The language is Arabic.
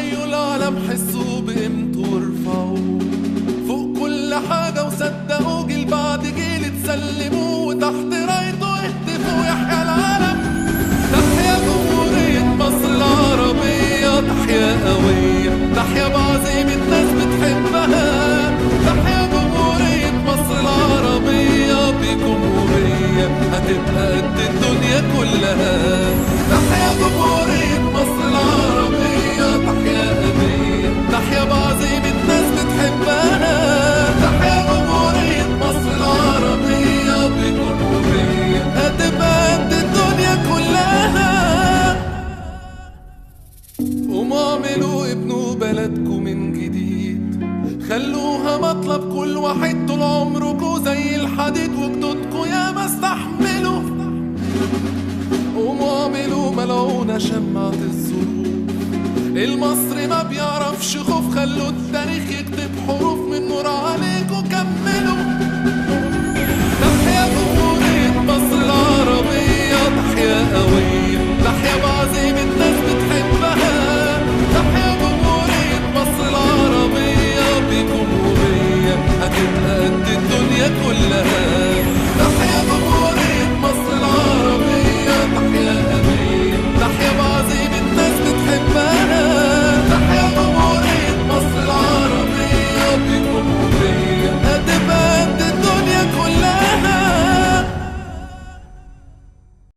حيوا العالم حسوا بقيمته ورفعوا فوق كل حاجة وصدقوا جيل بعد جيل تسلموا وتحت رايته اهتفوا يحيى العالم. تحيا جمهورية مصر العربية، تحيا قوية، تحيا بعزيمة ناس بتحبها. تحيا جمهورية مصر العربية، بجمهورية هتبقى قد الدنيا كلها. تحيا جمهورية مصر العربية، تحيا قوية، تحيا بعزيمة ناس بتحبها. تحيا جمهورية مصر العربية، بجمهورية هتبقى قد الدنيا كلها. قوموا اعملوا ابنوا بلدكم من جديد، خلوها مطلب كل واحد طول عمركوا زي الحديد وجدودكوا يا ما استحملوا. قوموا اعملوا ملعونة شمعة الظروف، المصري ما بيعرفش خوف، خلوا التاريخ يكتب حروف من نور عليكوا كملوا. تحيا جمهورية مصر العربية، تحيا قوية، تحيا بعزيمة ناس بتحبها. تحيا جمهورية مصر العربية، بجمهورية هتبقى قد الدنيا كلها.